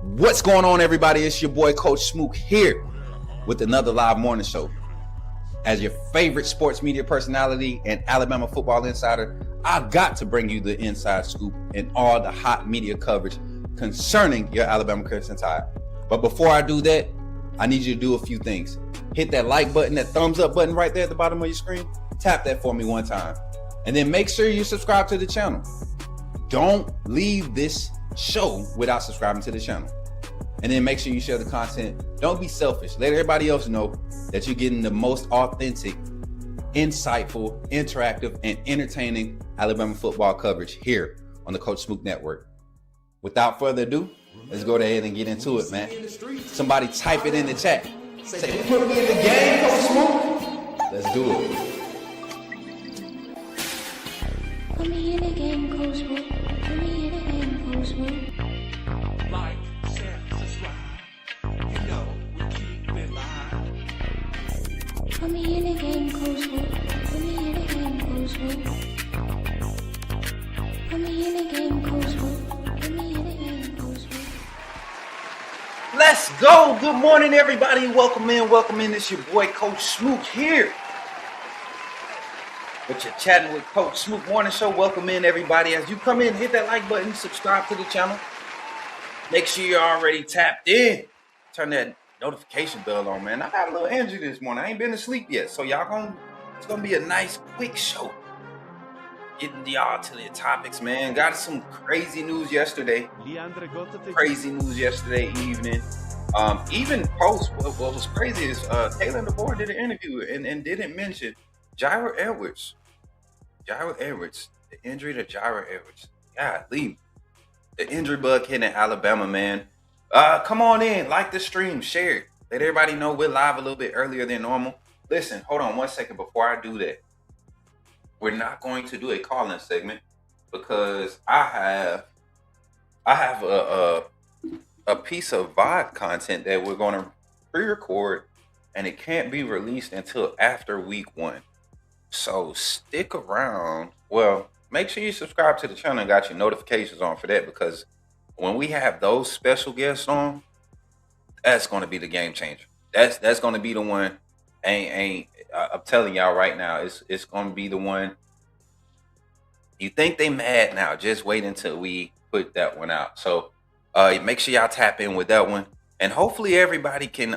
What's going on, everybody? It's your boy Coach Smook here with another live morning show. As your favorite sports media personality and Alabama football insider, I've got to bring you the inside scoop and all the hot media coverage concerning your Alabama Crimson Tide. But before I do that, I need you to do a few things. Hit that like button, that thumbs up button right there at the bottom of your screen. Tap that for me one time. And then make sure you subscribe to the channel. Don't leave this show without subscribing to the channel. And then make sure you share the content. Don't be selfish. Let everybody else know that you're getting the most authentic, insightful, interactive, and entertaining Alabama football coverage here on the Coach Smook Network. Without further ado, let's go ahead and get into it, man. Somebody type it in the chat. Say, put me in the game, Coach Smook. Let's do it. Put me in the game, Coach Smook. Put me in the game, Coach Smook. Like, share, subscribe. You know we keep it live. Put me in the game, Coach Smook. Put me in the game, Coach Smook. Put me in the game, Coach Smook. Put me in the game, Coach Smook. Let's go. Good morning, everybody. Welcome in. Welcome in. It's your boy, Coach Smook here. But you're chatting with Coach Smook Morning Show. Welcome in, everybody. As you come in, hit that like button, subscribe to the channel. Make sure you're already tapped in. Turn that notification bell on, man. I got a little injury this morning. I ain't been to sleep yet. So it's gonna be a nice, quick show. Getting y'all to the topics, man. Got some crazy news yesterday. Crazy news yesterday evening. Even post, what was crazy is Taylor DeBoer did an interview and didn't mention Jireh Edwards. Jireh Edwards. The injury to Jireh Edwards. Golly. The injury bug hitting Alabama, man. Come on in. Like the stream. Share it. Let everybody know we're live a little bit earlier than normal. Listen, hold on one second before I do that. We're not going to do a call-in segment because I have a piece of VOD content that we're going to pre-record, and it can't be released until after week 1. So stick around. Well, make sure you subscribe to the channel and got your notifications on for that, because when we have those special guests on, that's going to be the game changer. That's going to be the one. I'm telling y'all right now, it's going to be the one. You think they mad now? Just wait until we put that one out. So make sure y'all tap in with that one, and hopefully everybody can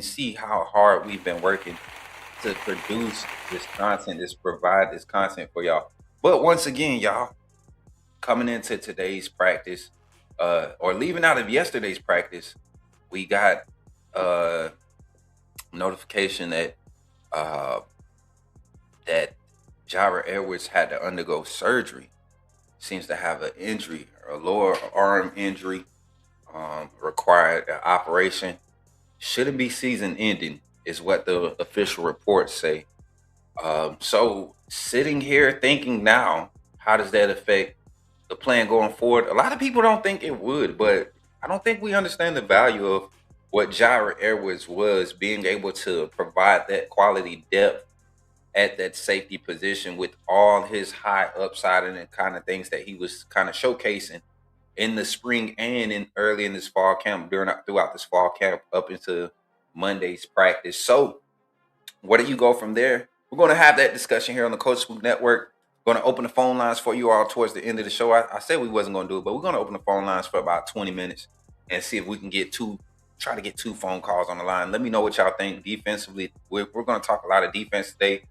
see how hard we've been working to produce this content, provide this content for y'all. But once again, y'all, coming into today's practice, or leaving out of yesterday's practice, we got notification that that Jireh Edwards had to undergo surgery. Seems to have an injury, a lower arm injury, required an operation. Shouldn't be season ending, is what the official reports say. So sitting here thinking now, how does that affect the plan going forward? A lot of people don't think it would, but I don't think we understand the value of what Jireh Edwards was, being able to provide that quality depth at that safety position with all his high upside and the kind of things that he was kind of showcasing in the spring and early in this fall camp, throughout this fall camp up into Monday's practice. So where do you go from there? We're going to have that discussion here on the Coach Smook Network. We're going to open the phone lines for you all towards the end of the show. I said we wasn't going to do it, but we're going to open the phone lines for about 20 minutes and see if we can try to get 2 phone calls on the line. Let me know what y'all think defensively. We're going to talk a lot of defense today.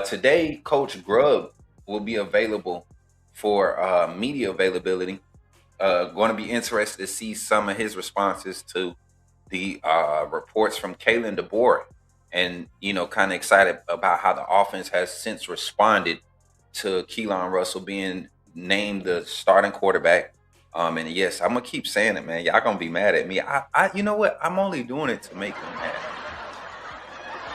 Today, Coach Grubb will be available for media availability. Going to be interested to see some of his responses to the reports from Kalen DeBoer, and kind of excited about how the offense has since responded to Keelan Russell being named the starting quarterback. And yes, I'm gonna keep saying it, man. Y'all gonna be mad at me. You know what? I'm only doing it to make them mad.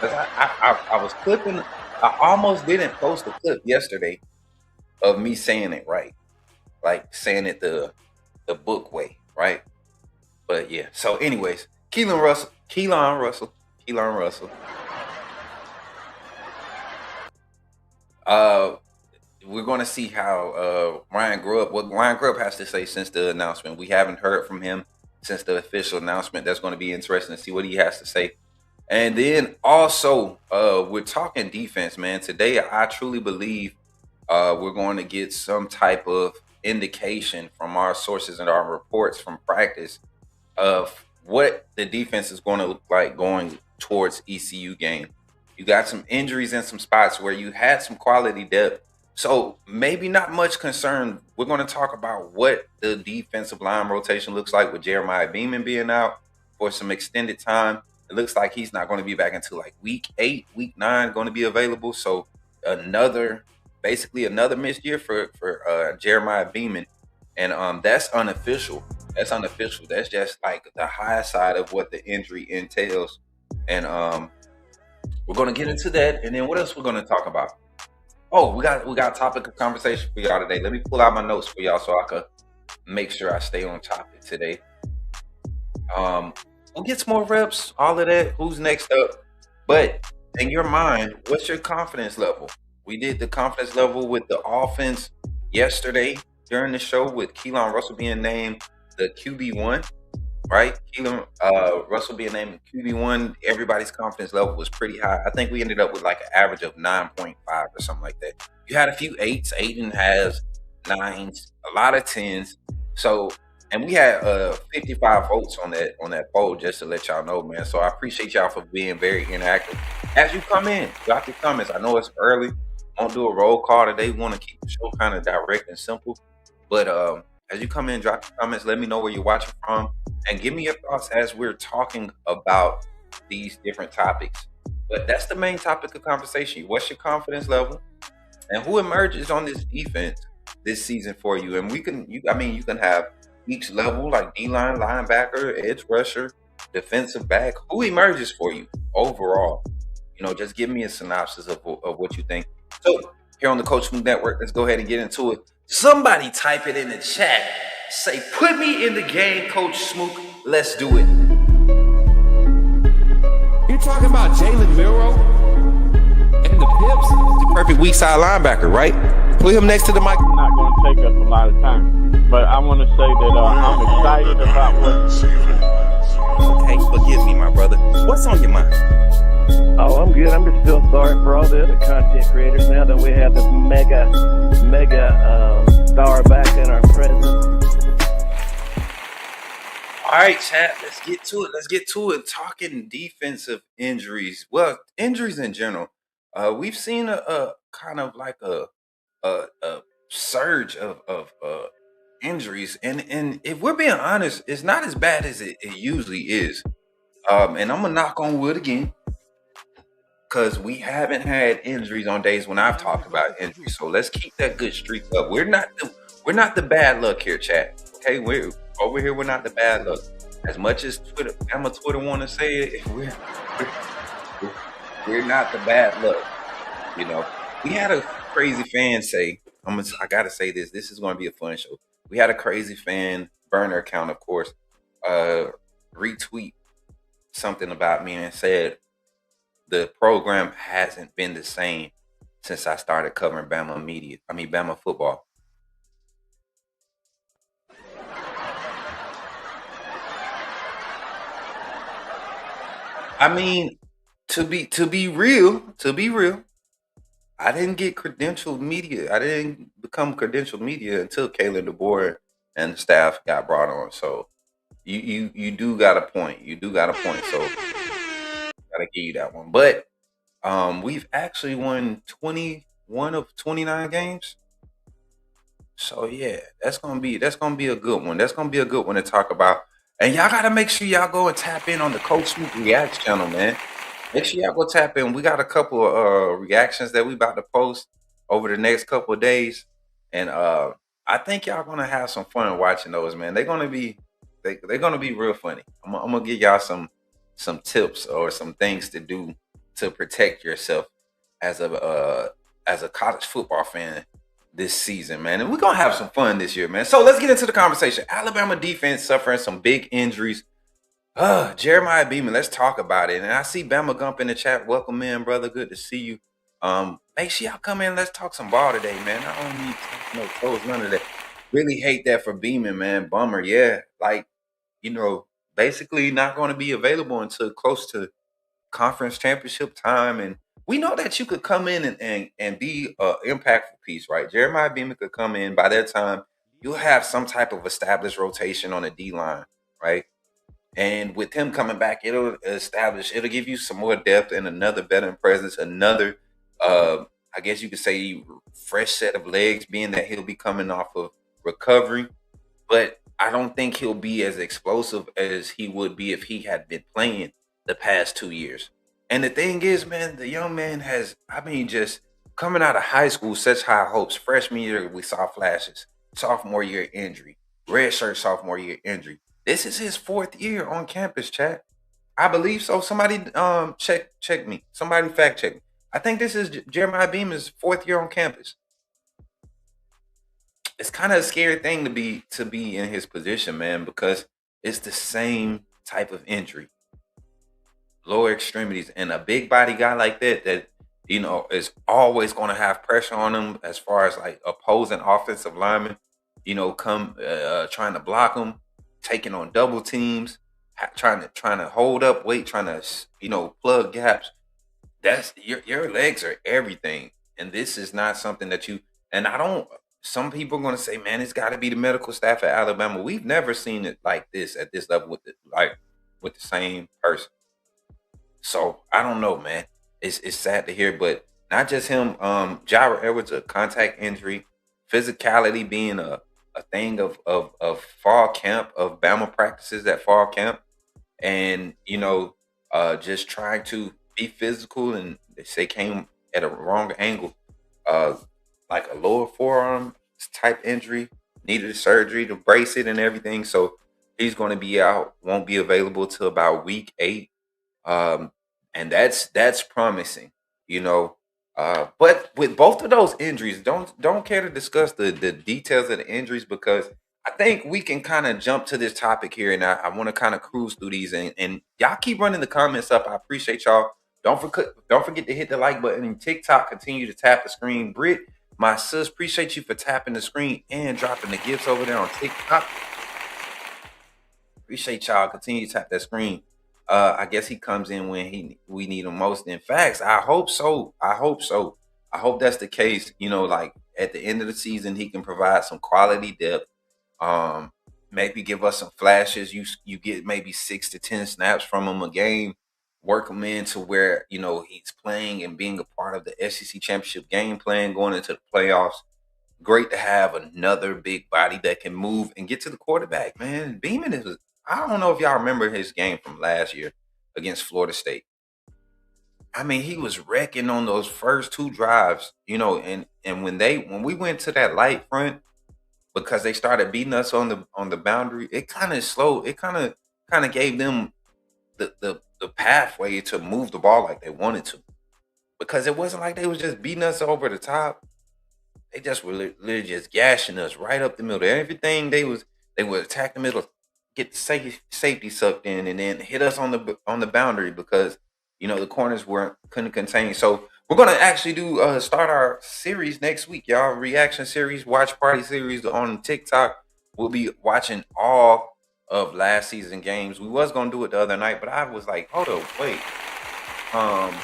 Cause I was clipping. I almost didn't post a clip yesterday of me saying it right, like saying it the book way, right? But yeah. So, anyways, Keelan Russell. we're going to see how what Ryan Grubb has to say since the announcement. We haven't heard from him since the official announcement. That's going to be interesting to see what he has to say. And then also, we're talking defense, man. Today, I truly believe we're going to get some type of indication from our sources and our reports from practice of what the defense is going to look like going towards ECU game. You got some injuries in some spots where you had some quality depth. So maybe not much concern. We're going to talk about what the defensive line rotation looks like with Jeremiah Beaman being out for some extended time. It looks like he's not going to be back until like week 8, week 9 going to be available. So basically another missed year for Jeremiah Beaman. And that's unofficial. That's unofficial. That's just like the high side of what the injury entails. And we're gonna get into that. And then what else we're gonna talk about? Oh, we got a topic of conversation for y'all today. Let me pull out my notes for y'all so I can make sure I stay on topic today. We'll get some more reps, all of that. Who's next up? But in your mind, what's your confidence level? We did the confidence level with the offense yesterday during the show with Keelan Russell being named the QB1, right? Keelan Russell being named the QB1. Everybody's confidence level was pretty high. I think we ended up with like an average of 9.5 or something like that. You had a few 8s, 8.5s, 9s, a lot of 10s. So, and we had 55 votes on that poll, just to let y'all know, man. So I appreciate y'all for being very interactive. As you come in, drop your comments. I know it's early. Won't do a roll call today. We want to keep the show kind of direct and simple. But as you come in, drop your comments. Let me know where you're watching from, and give me your thoughts as we're talking about these different topics. But that's the main topic of conversation. What's your confidence level, and who emerges on this defense this season for you? And you can have each level, like D-line, linebacker, edge rusher, defensive back. Who emerges for you overall? Just give me a synopsis of what you think. So here on the Coach Smook Network, let's go ahead and get into it. Somebody type it in the chat. Say, put me in the game, Coach Smook. Let's do it. You talking about Jalen Milroe and the Pips? The perfect weak side linebacker, right? Put him next to the mic. Not going to take us a lot of time, but I want to say that I'm excited about what. Okay, forgive me, my brother. What's on your mind? Oh, I'm good. I'm just still sorry for all the other content creators now that we have this mega star back in our presence. All right, chat. Let's get to it. Talking defensive injuries. Well, injuries in general. We've seen a kind of like a surge of injuries, and if we're being honest, it's not as bad as it usually is. And I'm gonna knock on wood again, because we haven't had injuries on days when I've talked about injuries. So let's keep that good streak up. We're not the bad luck here, chat. Okay, we're over here. We're not the bad luck. As much as Twitter want to say it, we're not the bad luck. We had a crazy fan say, I gotta say this. This is going to be a fun show. We had a crazy fan burner account, of course, retweet something about me and said the program hasn't been the same since I started covering Bama football. I mean, to be real, I didn't get credentialed media. I didn't become credentialed media until Kalen DeBoer and the staff got brought on. So you do got a point. So gotta give you that one. But we've actually won 21 of 29 games. So yeah, that's gonna be a good one. That's gonna be a good one to talk about. And y'all gotta make sure y'all go and tap in on the Coach Smook Reacts channel, man. Make sure y'all go tap in. We got a couple of reactions that we about to post over the next couple of days, and I think y'all gonna have some fun watching those, man. They're gonna be real funny. I'm gonna give y'all some tips or some things to do to protect yourself as a college football fan this season, man. And we're gonna have some fun this year, man. So let's get into the conversation. Alabama defense suffering some big injuries. Jeremiah Beaman, let's talk about it. And I see Bama Gump in the chat. Welcome in, brother. Good to see you. Make sure y'all come in. Let's talk some ball today, man. I don't need no clothes, none of that. Really hate that for Beaman, man. Bummer, yeah. Like, you know, basically not going to be available until close to conference championship time. And we know that you could come in and be an impactful piece, right? Jeremiah Beaman could come in. By that time, you'll have some type of established rotation on the D line, right? And with him coming back, it'll give you some more depth and another veteran presence, another I guess you could say fresh set of legs, being that he'll be coming off of recovery. But I don't think he'll be as explosive as he would be if he had been playing the past 2 years. And the thing is, man, the young man has, I mean, just coming out of high school, such high hopes. Freshman year, we saw flashes. Sophomore year, injury. Red shirt, sophomore year, injury. This is his fourth year on campus, chat. I believe so. Somebody check me. Somebody fact check me. I think this is Jeremiah Beaman's fourth year on campus. It's kind of a scary thing to be in his position, man, because it's the same type of injury, lower extremities, and a big body guy like that is always going to have pressure on him as far as like opposing offensive linemen, come trying to block him, taking on double teams, trying to hold up weight, trying to plug gaps. That's your legs are everything, and this is not something that you. And I don't. Some people are going to say, "Man, it's got to be the medical staff at Alabama." We've never seen it like this at this level with the same person. So I don't know, man. It's sad to hear, but not just him. Jireh Edwards, a contact injury, physicality being a thing of fall camp, of Bama practices at fall camp, and just trying to be physical, and they say came at a wrong angle, uh, like a lower forearm type injury, needed surgery to brace it and everything. So he's going to be out, won't be available till about week 8, um, and that's promising, you know. But with both of those injuries, don't care to discuss the details of the injuries, because I think we can kind of jump to this topic here, and I want to kind of cruise through these, and y'all keep running the comments up. I appreciate y'all. Don't forget to hit the like button and TikTok. Continue to tap the screen. Britt, my sis, appreciate you for tapping the screen and dropping the gifts over there on TikTok. Appreciate y'all. Continue to tap that screen. I guess he comes in when we need him most. In fact, I hope so. I hope so. I hope that's the case. Like at the end of the season, he can provide some quality depth. Um, Maybe give us some flashes. You get maybe 6 to 10 snaps from him a game. Work him into where he's playing and being a part of the SEC championship game plan going into the playoffs. Great to have another big body that can move and get to the quarterback, man. Beeman is. I don't know if y'all remember his game from last year against Florida State. I mean, he was wrecking on those first 2 drives, and when we went to that light front, because they started beating us on the boundary, it kind of slowed. It kind of gave them the pathway to move the ball like they wanted to, because it wasn't like they was just beating us over the top. They just were literally just gashing us right up the middle. Everything they would attack the middle, get the safety sucked in, and then hit us on the boundary, because the corners couldn't contain. So we're gonna actually do start our series next week, y'all. Reaction series, watch party series on TikTok. We'll be watching all of last season games. We was gonna do it the other night, but I was like, hold up, wait. Um,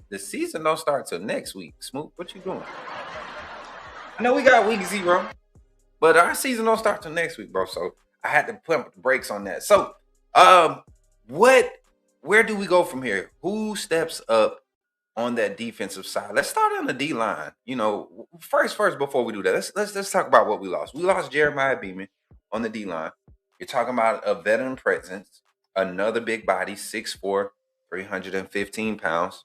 the season don't start till next week. Smook, what you doing? I know we got week 0, but our season don't start till next week, bro. So I had to put the brakes on that. So, what? Where do we go from here? Who steps up on that defensive side? Let's start on the D line. First, before we do that, let's talk about what we lost. We lost Jeremiah Beaman on the D line. You're talking about a veteran presence, another big body, 6'4", 315 pounds.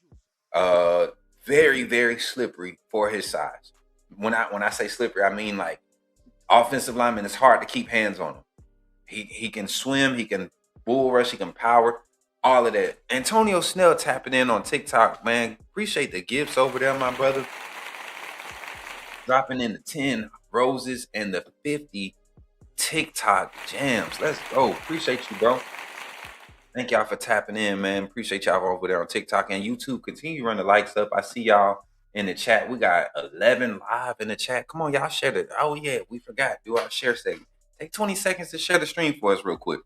Very, very slippery for his size. When I say slippery, I mean like offensive lineman. It's hard to keep hands on him. He can swim, he can bull rush, he can power, all of that. Antonio Snell tapping in on TikTok, man. Appreciate the gifts over there, my brother. Dropping in the 10 roses and the 50 TikTok jams. Let's go. Appreciate you, bro. Thank y'all for tapping in, man. Appreciate y'all over there on TikTok and YouTube. Continue to run the likes up. I see y'all in the chat. We got 11 live in the chat. Come on, y'all share it. Oh, yeah, we forgot. Do our share segment. Take 20 seconds to share the stream for us real quick.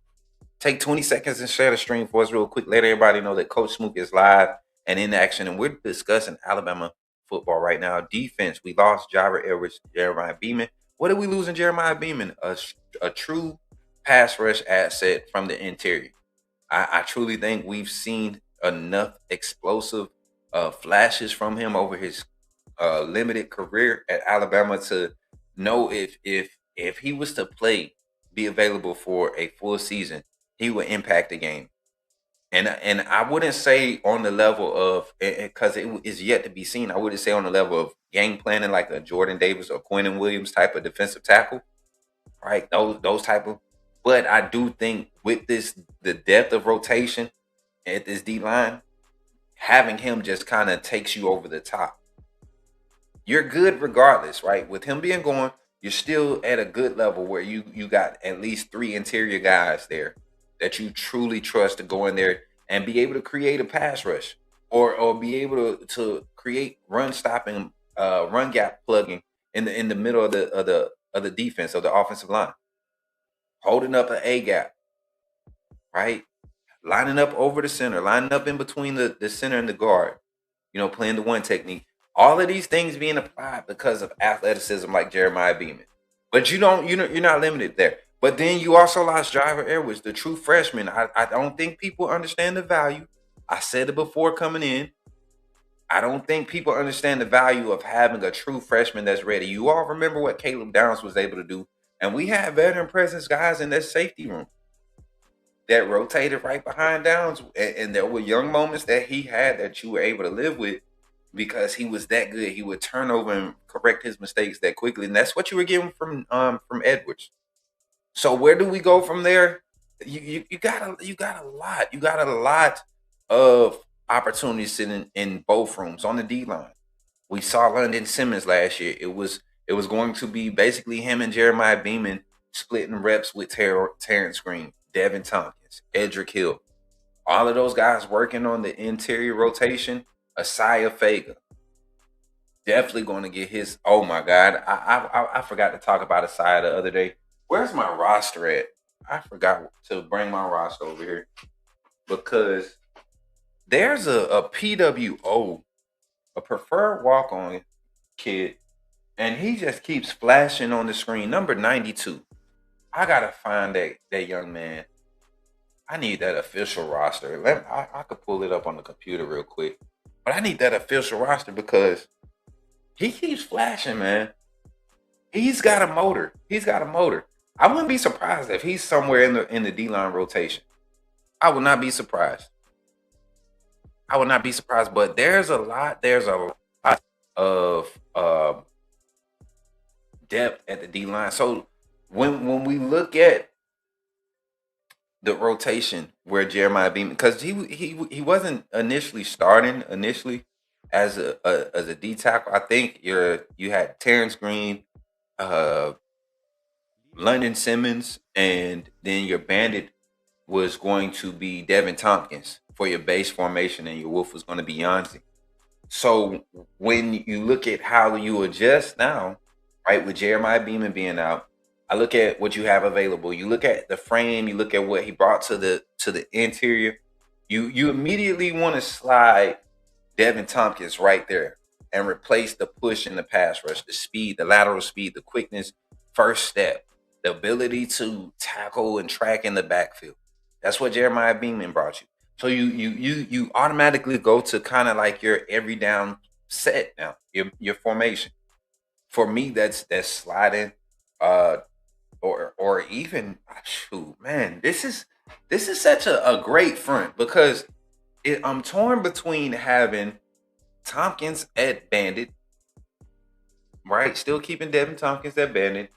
Take 20 seconds and share the stream for us real quick. Let everybody know that Coach Smook is live and in action. And we're discussing Alabama football right now. Defense, we lost Jireh Edwards, Jeremiah Beaman. What did we lose in Jeremiah Beaman? A true pass rush asset from the interior. I truly think we've seen enough explosive flashes from him over his limited career at Alabama to know if he was to be available for a full season, he would impact the game. And I wouldn't say on the level of, because it is yet to be seen, I wouldn't say on the level of game planning like a Jordan Davis or Quentin Williams type of defensive tackle, right? Those type of. But I do think with the depth of rotation at this D line, having him just kind of takes you over the top. You're good regardless, right? With him being gone, you're still at a good level where you got at least 3 interior guys there that you truly trust to go in there and be able to create a pass rush or be able to create run stopping, run gap plugging in the middle of the defense of the offensive line, holding up an A gap, right? Lining up over the center, lining up in between the center and the guard, playing the one technique. All of these things being applied because of athleticism like Jeremiah Beaman. But you're not limited there. But then you also lost Jireh Edwards, the true freshman. I don't think people understand the value. I said it before coming in. I don't think people understand the value of having a true freshman that's ready. You all remember what Caleb Downs was able to do. And we had veteran presence guys in that safety room that rotated right behind Downs. And there were young moments that he had that you were able to live with because he was that good. He would turn over and correct his mistakes that quickly. And that's what you were getting from Edwards. So where do we go from there? You got a lot. You got a lot of opportunities sitting in both rooms on the D line. We saw London Simmons last year. It was going to be basically him and Jeremiah Beaman splitting reps with Terrence Green, Devin Tompkins, Edric Hill. All of those guys working on the interior rotation. Asaya Faga. Definitely going to get his. Oh my God. I forgot to talk about Asaya the other day. Where's my roster at? I forgot to bring my roster over here because there's a PWO, a preferred walk-on kid, and he just keeps flashing on the screen. Number 92. I gotta find that young man. I need that official roster. I could pull it up on the computer real quick, but I need that official roster because he keeps flashing, man. He's got a motor. I wouldn't be surprised if he's somewhere in the D-line rotation. I would not be surprised. But there's a lot of depth at the D-line. So when we look at the rotation where Jeremiah Beaman, because he wasn't initially starting as a D tackle. I think you had Terrence Green, London Simmons, and then your bandit was going to be Devin Tompkins for your base formation, and your wolf was going to be Yanzi. So when you look at how you adjust now, right, with Jeremiah Beaman being out, I look at what you have available. You look at the frame. You look at what he brought to the interior. You immediately want to slide Devin Tompkins right there and replace the push in the pass rush, the speed, the lateral speed, the quickness, first step, the ability to tackle and track in the backfield. That's what Jeremiah Beaman brought you. So you automatically go to kind of like your every down set now, your formation. For me, that's sliding, or even shoot, man, this is such a great front because I'm torn between having Tompkins at bandit, right? Still keeping Devin Tompkins at bandit,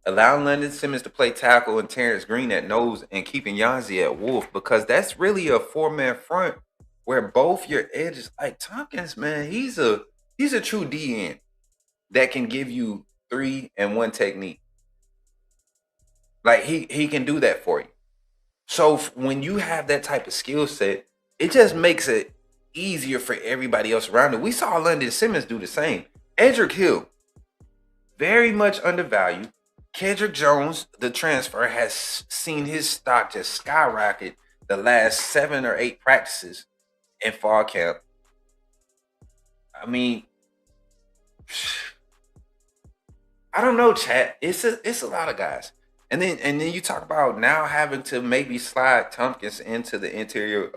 allowing London Simmons to play tackle and Terrence Green at nose, and keeping Yanzi at wolf, because that's really a 4-man front where both your edges, like Tompkins, man, he's a true DN that can give you 3 and 1 technique. Like he can do that for you. So when you have that type of skill set, it just makes it easier for everybody else around it. We saw London Simmons do the same. Edric Hill, very much undervalued. Kendrick Jones, the transfer, has seen his stock just skyrocket the last 7 or 8 practices in fall camp. I mean, I don't know, chat. It's a lot of guys. And then you talk about now having to maybe slide Tompkins into the interior,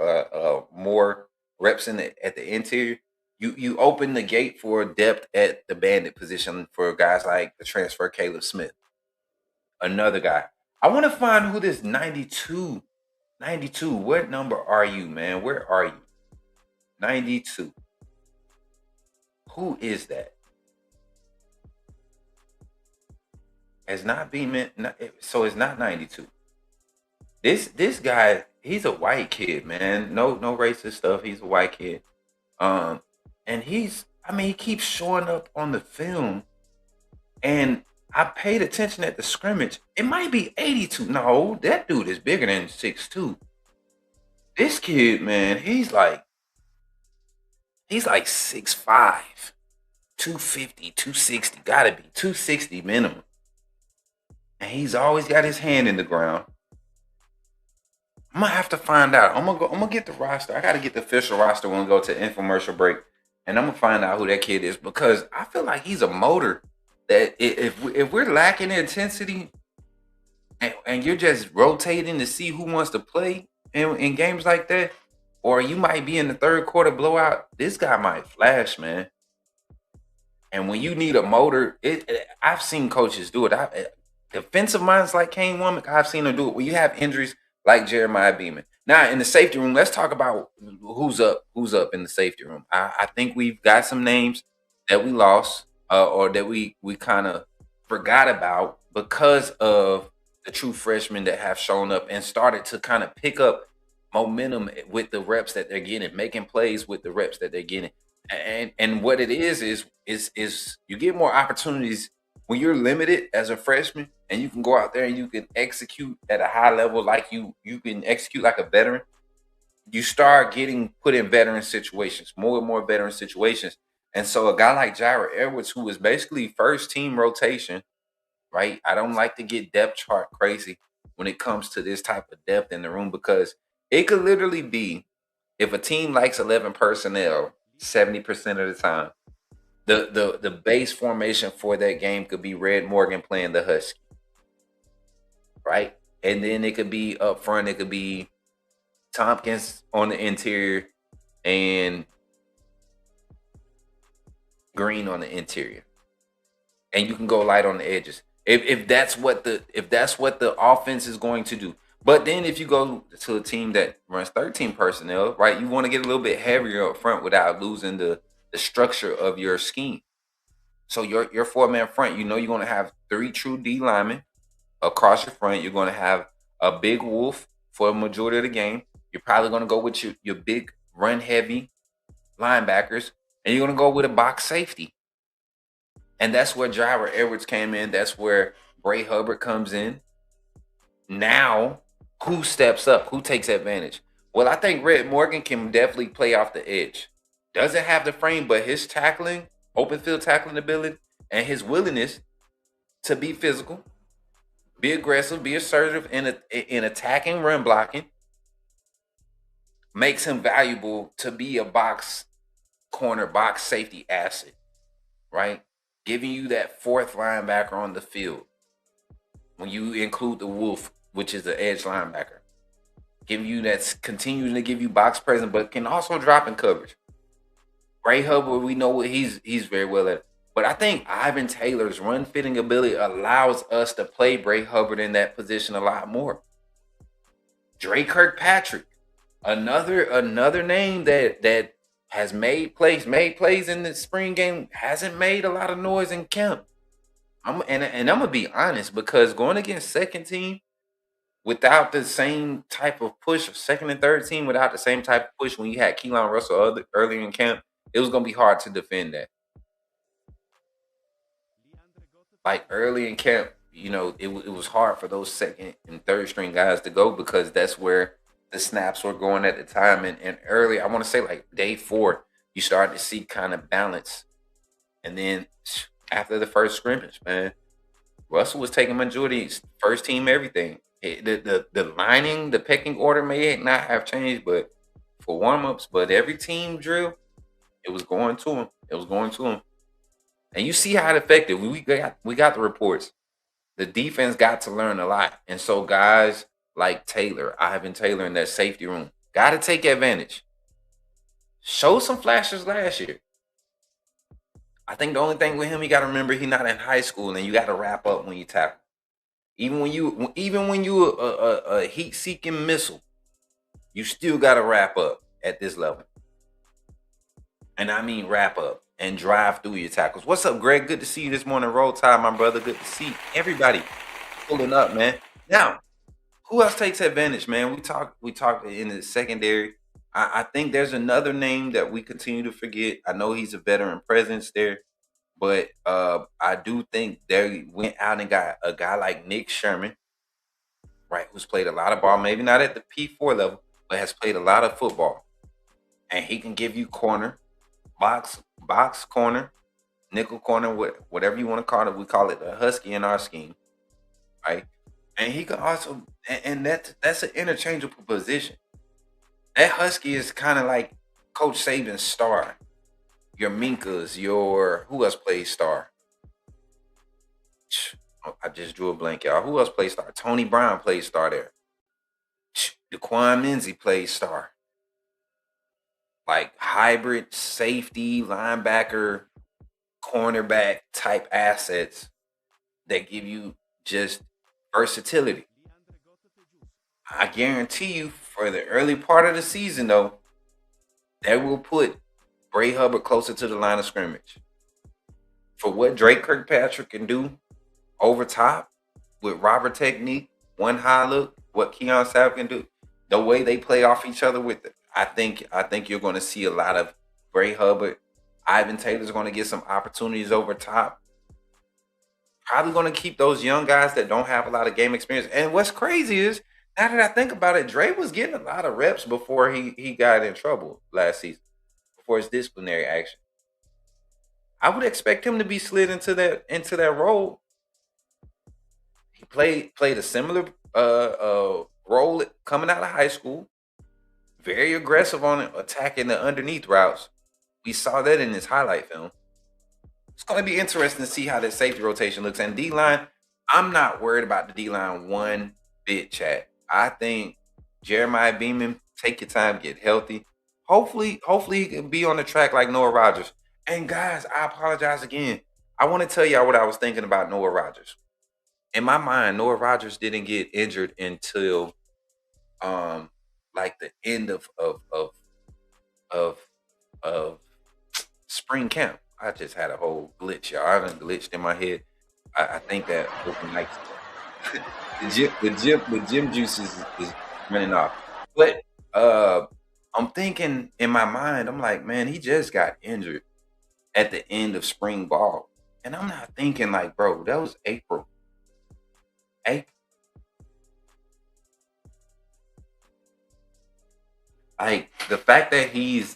more reps at the interior. You open the gate for depth at the bandit position for guys like the transfer Caleb Smith, another guy. I want to find who this 92. What number are you, man? Where are you? 92. Who is that? It's not Beaman. So it's not 92. This guy, he's a white kid, man. No racist stuff. He's a white kid. Um, and he keeps showing up on the film, and I paid attention at the scrimmage. It might be 82. No, that dude is bigger than 6'2". This kid, man, he's like 6'5", 250, 260. Gotta be 260 minimum. And he's always got his hand in the ground. I'm gonna have to find out. I'm gonna get the roster. I gotta get the official roster when we go to infomercial break, and I'm gonna find out who that kid is, because I feel like he's a motor. That if we're lacking intensity, and you're just rotating to see who wants to play in games like that, or you might be in the third quarter blowout, this guy might flash, man. And when you need a motor, I've seen coaches do it. Defensive minds like Kane Womack, I've seen them do it. When you have injuries like Jeremiah Beaman. Now in the safety room, let's talk about who's up in the safety room. I think we've got some names that we lost, or that we kind of forgot about because of the true freshmen that have shown up and started to kind of pick up momentum with the reps that they're getting, making plays with the reps that they're getting. And what it is you get more opportunities when you're limited as a freshman, and you can go out there and you can execute at a high level, like you can execute like a veteran. You start getting put in veteran situations, more and more veteran situations. And so a guy like Jireh Edwards, who is basically first team rotation, right? I don't like to get depth chart crazy when it comes to this type of depth in the room, because it could literally be, if a team likes 11 personnel 70% of the time, the base formation for that game could be Red Morgan playing the Husky, right? And then it could be up front, it could be Tompkins on the interior and Green on the interior. And you can go light on the edges. If that's what the offense is going to do. But then if you go to a team that runs 13 personnel, right, you want to get a little bit heavier up front without losing the structure of your scheme. So your 4-man front, you're going to have 3 true D linemen across your front. You're going to have a big wolf for the majority of the game. You're probably going to go with your big run heavy linebackers, and you're going to go with a box safety. And that's where Jireh Edwards came in. That's where Bray Hubbard comes in. Now, who steps up? Who takes advantage? Well, I think Red Morgan can definitely play off the edge. Doesn't have the frame, but his tackling, open field tackling ability, and his willingness to be physical, be aggressive, be assertive in attacking, run blocking, makes him valuable to be a box corner, box safety asset, right? Giving you that 4th linebacker on the field when you include the wolf, which is the edge linebacker. Giving you that, continuing to give you box presence, but can also drop in coverage. Bray Hubbard, we know what he's very well at. But I think Ivan Taylor's run fitting ability allows us to play Bray Hubbard in that position a lot more. Dre Kirkpatrick, another name that has made plays in the spring game, hasn't made a lot of noise in camp. I'm gonna be honest, because going against second team without the same type of push, second and third team without the same type of push when you had Keelan Russell earlier in camp, it was gonna be hard to defend that. Like early in camp, it was hard for those second and third string guys to go because that's where the snaps were going at the time. And early, I want to say like day 4, you started to see kind of balance. And then after the first scrimmage, man, Russell was taking majorities, first team, everything. The lining, the pecking order may not have changed, but for warm ups, but every team drill, it was going to him. It was going to him. And you see how it affected. We got the reports. The defense got to learn a lot. And so guys like Ivan Taylor in that safety room, got to take advantage. Show some flashes last year. I think the only thing with him, you got to remember he's not in high school, and you got to wrap up when you tackle. Even when you a heat-seeking missile, you still got to wrap up at this level. And I mean wrap up and drive through your tackles. What's up, Greg? Good to see you this morning. Roll Tide, my brother. Good to see everybody pulling up, man. Now, who else takes advantage, man? We talked in the secondary. I think there's another name that we continue to forget. I know he's a veteran presence there, but I do think they went out and got a guy like Nick Sherman, right, who's played a lot of ball, maybe not at the P4 level, but has played a lot of football. And he can give you corner, box corner, nickel corner, whatever you want to call it. We call it the Husky in our scheme, right? And he can also, and that's an interchangeable position. That Husky is kind of like Coach Saban's star. Your Minkas, who else plays star? I just drew a blank, y'all. Who else plays star? Tony Brown plays star there. Daquan Menzie plays star. Like hybrid safety, linebacker, cornerback type assets that give you just versatility. I guarantee you for the early part of the season, though, they will put Bray Hubbard closer to the line of scrimmage. For what Drake Kirkpatrick can do over top with Robert technique, one high look, what Keon Sapp can do, the way they play off each other with it, I think you're going to see a lot of Bray Hubbard. Ivan Taylor's going to get some opportunities over top. Probably going to keep those young guys that don't have a lot of game experience. And what's crazy is, now that I think about it, Dre was getting a lot of reps before he got in trouble last season, before his disciplinary action. I would expect him to be slid into that role. He played a similar role coming out of high school. Very aggressive on attacking the underneath routes. We saw that in his highlight film. It's going to be interesting to see how that safety rotation looks. And D-line, I'm not worried about the D-line one bit, chat. I think Jeremiah Beaman, take your time, get healthy. Hopefully he can be on the track like Noah Rogers. And guys, I apologize again. I want to tell y'all what I was thinking about Noah Rogers. In my mind, Noah Rogers didn't get injured until like the end of spring camp. I just had a whole glitch, y'all. I done glitched in my head. I think that open night. the gym juice is running off. But I'm thinking in my mind, I'm like, man, he just got injured at the end of spring ball. And I'm not thinking like, bro, that was April. Like the fact that he's,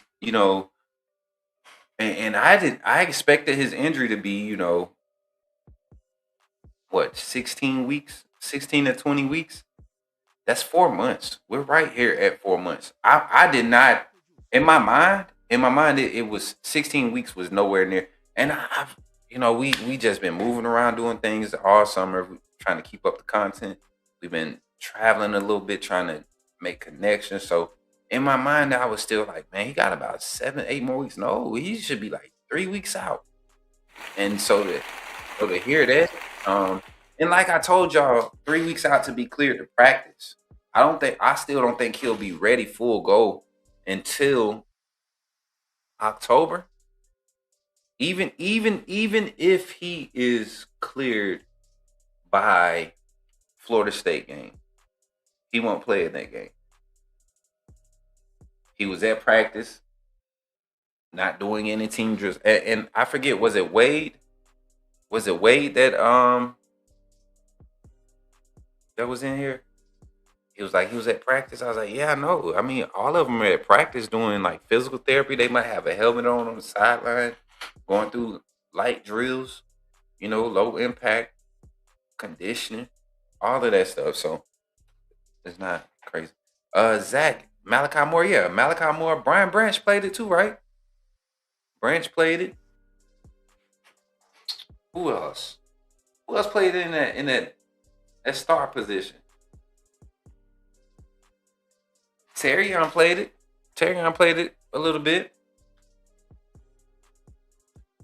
and I expected his injury to be, what, 16 weeks, 16 to 20 weeks? That's 4 months. We're right here at 4 months. I did not, in my mind, it was 16 weeks was nowhere near. And we just been moving around doing things all summer, trying to keep up the content. We've been traveling a little bit, trying to make connections. So in my mind, I was still like, man, he got about 7-8 more weeks. No, he should be like 3 weeks out. And so to hear that, and like I told y'all, 3 weeks out to be cleared to practice. I still don't think he'll be ready full go until October. Even if he is cleared by Florida State game, he won't play in that game. He was at practice, not doing any team drills. And I forget, was it Wade? Was it Wade that that was in here? He was like, he was at practice. I was like, yeah, I know. I mean, all of them are at practice doing like physical therapy. They might have a helmet on the sideline, going through light drills, low impact conditioning, all of that stuff. So it's not crazy. Zach, Malachi Moore, yeah, Malachi Moore, Brian Branch played it too, right? Branch played it. Who else? Who else played in that star position? Terrion played it. Terrion played it a little bit.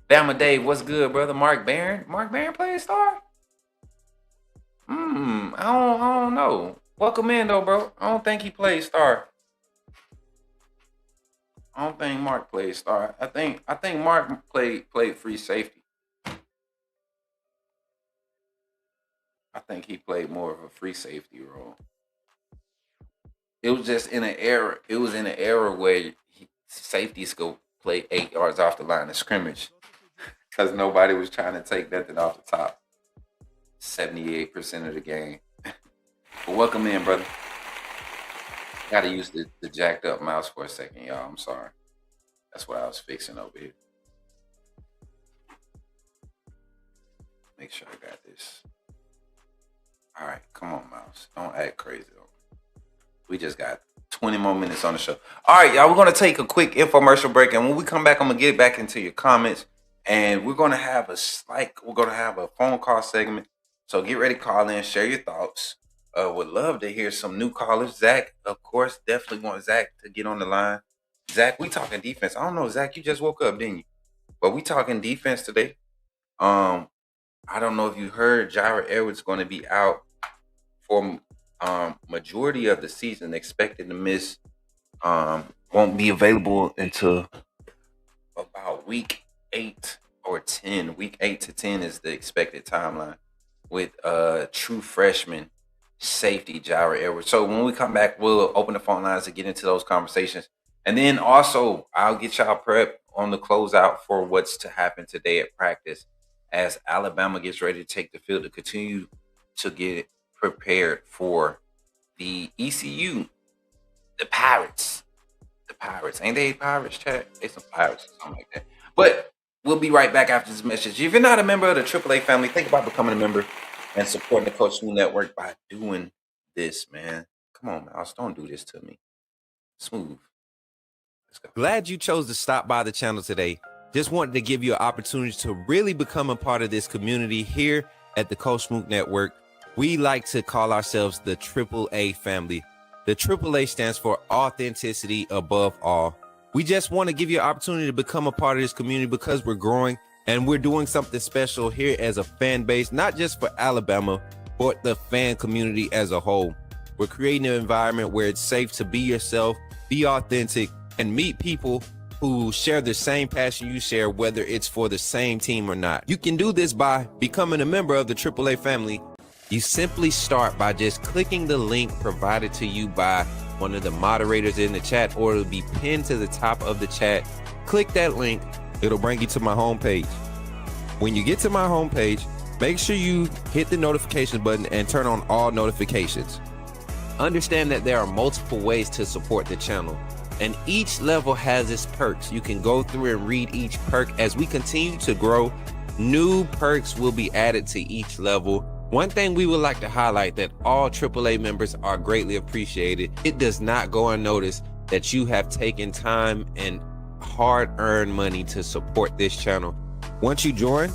Bama Dave, what's good, brother? Mark Barron. Mark Barron played star? I don't know. Welcome in though, bro. I don't think he played star. I don't think Mark played star. I think Mark played free safety. I think he played more of a free safety role. It was just in an era. It was in an era where safeties go play 8 yards off the line of scrimmage because nobody was trying to take nothing off the top. 78% of the game. But welcome in, brother. Gotta use the jacked up mouse for a second, y'all. I'm sorry. That's what I was fixing over here. Make sure I got this. All right, come on, mouse. Don't act crazy though. We just got 20 more minutes on the show. All right, y'all, we're going to take a quick infomercial break. And when we come back, I'm going to get back into your comments. And we're going to have a phone call segment. So get ready to call in, share your thoughts. Would love to hear some new callers. Zach, of course, definitely want Zach to get on the line. Zach, we talking defense. I don't know, Zach, you just woke up, didn't you? But we talking defense today. I don't know if you heard Jireh Edwards going to be out for majority of the season, expected to miss. Won't be available until about week 8 or 10. Week 8 to 10 is the expected timeline with true freshman safety Jireh Edwards. So when we come back, we'll open the phone lines to get into those conversations. And then also I'll get y'all prep on the closeout for what's to happen today at practice as Alabama gets ready to take the field to continue to get prepared for the ECU, the Pirates. The Pirates. Ain't they Pirates, chat? They some Pirates or something like that. But we'll be right back after this message. If you're not a member of the AAA family, think about becoming a member and supporting the Coach Smook Network by doing this, man. Come on, Mouse. Don't do this to me. Smooth. Let's go. Glad you chose to stop by the channel today. Just wanted to give you an opportunity to really become a part of this community here at the Coach Smook Network. We like to call ourselves the AAA family. The AAA stands for authenticity above all. We just want to give you an opportunity to become a part of this community because we're growing and we're doing something special here as a fan base, not just for Alabama, but the fan community as a whole. We're creating an environment where it's safe to be yourself, be authentic, and meet people who share the same passion you share, whether it's for the same team or not. You can do this by becoming a member of the AAA family. You simply start by just clicking the link provided to you by one of the moderators in the chat, or it'll be pinned to the top of the chat. Click that link. It'll bring you to my homepage. When you get to my homepage, make sure you hit the notification button and turn on all notifications. Understand that there are multiple ways to support the channel, and each level has its perks. You can go through and read each perk. As we continue to grow, new perks will be added to each level. One thing we would like to highlight that all AAA members are greatly appreciated. It does not go unnoticed that you have taken time and hard-earned money to support this channel. Once you join,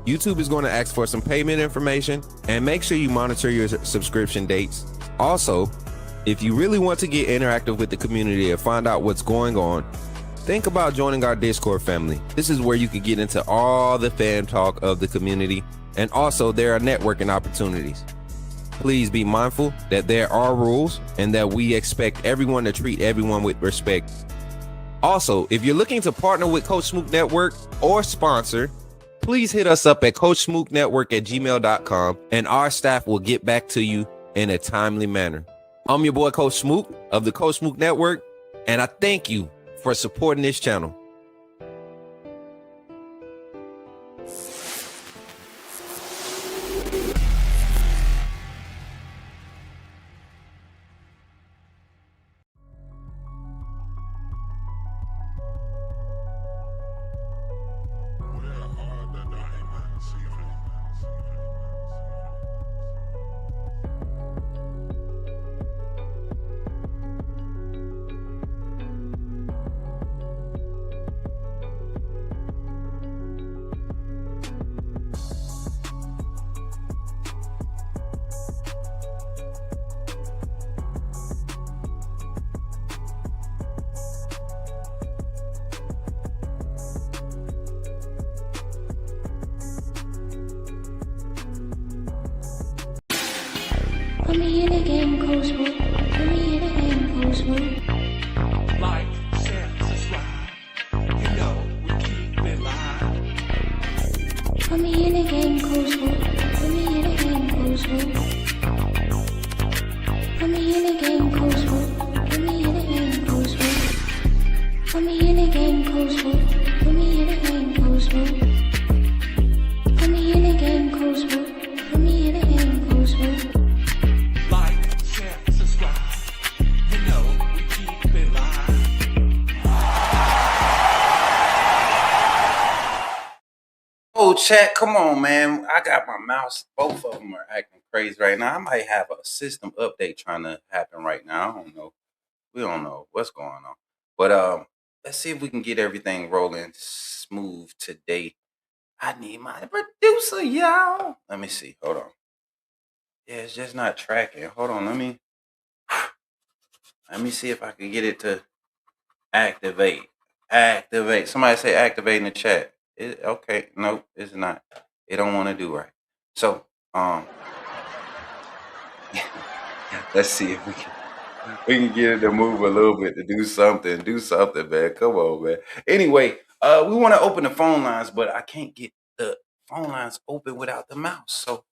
YouTube is going to ask for some payment information, and make sure you monitor your subscription dates. Also, if you really want to get interactive with the community and find out what's going on, think about joining our Discord family. This is where you can get into all the fan talk of the community. And also, there are networking opportunities. Please be mindful that there are rules and that we expect everyone to treat everyone with respect. Also, if you're looking to partner with Coach Smook Network or sponsor, please hit us up at coachsmooknetwork@gmail.com and our staff will get back to you in a timely manner. I'm your boy, Coach Smook of the Coach Smook Network, and I thank you for supporting this channel. Put me in the game, Coach Smook. Put me in the game, Coach Smook. Like, share, subscribe. You know we keep it live. Put me in the game, Coach Smook. Put me in the game, Coach Smook. Put me in the game, Coach Smook. Put me in the game, Coach Smook. Put me in the game, Coach Smook. Put me in the game, Coach Smook. Put me in the game, Coach Smook. Put me in the game, Coach Smook. Like, share, subscribe. You know we keep it live. Oh, chat, come on, man. I got my mouse. Both of them are acting crazy right now. I might have a system update trying to happen right now. I don't know. We don't know what's going on. But let's see if we can get everything rolling smooth today. I need my producer, y'all. Let me see. Hold on. Yeah, it's just not tracking. Hold on. Let me see if I can get it to activate. Activate. Somebody say activate in the chat. Okay. Nope, it's not. It don't want to do right. So, let's see if we can get it to move a little bit to do something. Do something, man. Come on, man. Anyway, we want to open the phone lines, but I can't get the phone lines open without the mouse. So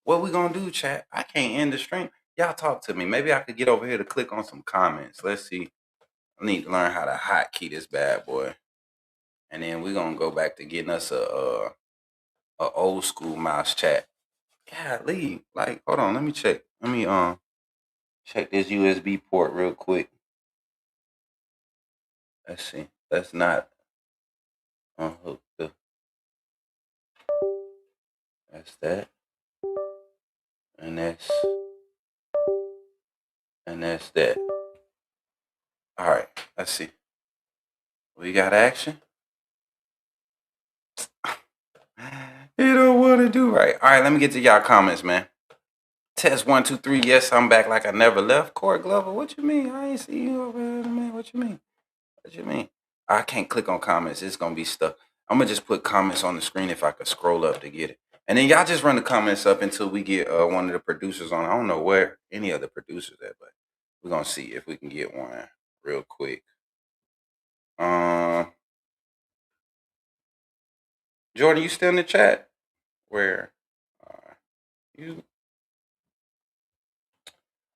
what we gonna do, chat? I can't end the stream. Y'all talk to me. Maybe I could get over here to click on some comments. Let's see. I need to learn how to hotkey this bad boy. And then we're gonna go back to getting us a old school mouse, chat. Golly, like, hold on, let me check. Let me check this USB port real quick. Let's see. Let's not unhook the. That's that. And that's that. All right, let's see. We got action. You don't want to do right. All right, let me get to y'all comments, man. Test 1, 2, 3. Yes, I'm back like I never left. Corey Glover, what you mean? I ain't see you over there, man. What you mean? What you mean? I can't click on comments. It's gonna be stuck. I'm gonna just put comments on the screen if I could scroll up to get it. And then y'all just run the comments up until we get one of the producers on. I don't know where any other producers at, but we're gonna see if we can get one real quick. Jordan, you still in the chat? Where you?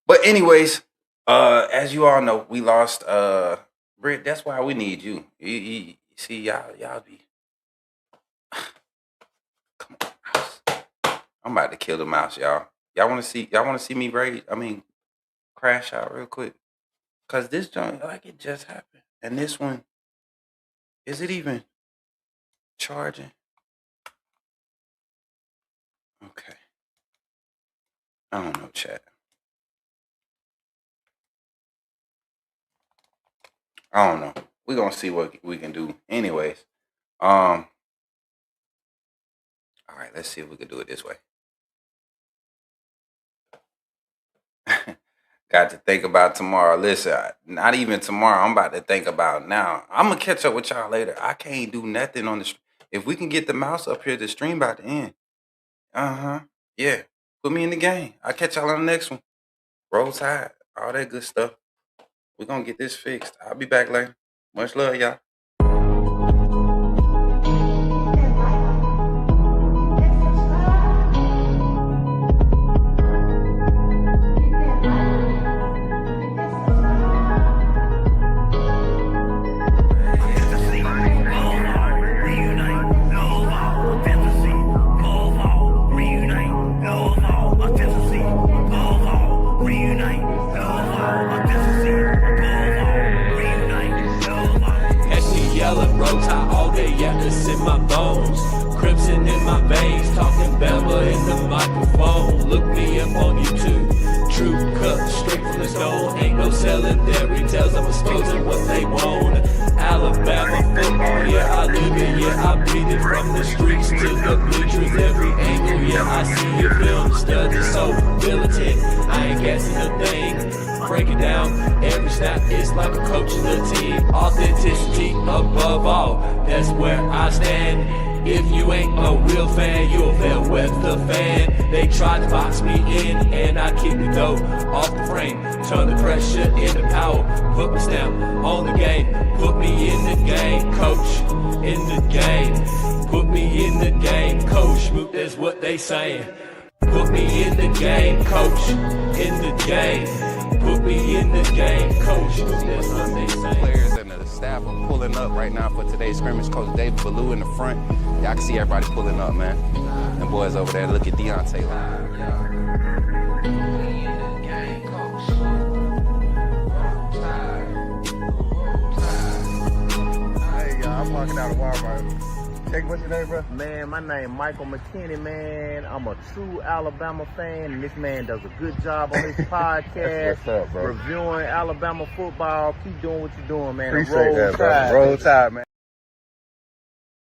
But anyways, as you all know, we lost Britt. That's why we need you. You see, y'all be. Come on, mouse. I'm about to kill the mouse, y'all. Y'all want to see me rage? I mean, crash out real quick. Cause this joint, like, it just happened, and this one, is it even charging? Okay. I don't know, chat. I don't know. We're gonna see what we can do. Anyways. All right, let's see if we can do it this way. Got to think about tomorrow. Listen, not even tomorrow. I'm about to think about now. I'm gonna catch up with y'all later. I can't do nothing on the. If we can get the mouse up here, the stream about to end. Yeah. Put me in the game. I'll catch y'all on the next one. Roll Tide. All that good stuff. We're gonna get this fixed. I'll be back later. Much love, y'all. In my bones, crimson in my veins, talking Bama in the microphone. Look me up on YouTube. True cut straight from the stone. Ain't no selling fairy tales. I'm exposing what they want. Alabama football, yeah, I live it, yeah, I breathe it. From the streets to the bleachers, every angle, yeah, I see it. Film study, so militant. I ain't guessing a thing. Break it down, every snap is like a coach of the team. Authenticity above all, that's where I stand. If you ain't a real fan, you a fair weather fan. They tried to box me in and I kicked the dough off the frame. Turn the pressure into power, put my stamp on the game. Put me in the game, coach, in the game. Put me in the game, coach, Smook, that's what they saying. Put me in the game, coach, in the game. Put me in the game, coach, Smook, that's what they saying. Players and the staff are pulling up right now for today's scrimmage. Coach David Ballou in the front. Y'all can see everybody pulling up, man. Them boys over there, look at Deontay. Hey, I'm walking out of Walmart. Hey, what's your name, bro? Man, my name Michael McKinney, man. I'm a true Alabama fan, and this man does a good job on his podcast. What's up, bro? Reviewing Alabama football. Keep doing what you're doing, man. Appreciate that, bro. Roll Tide, man.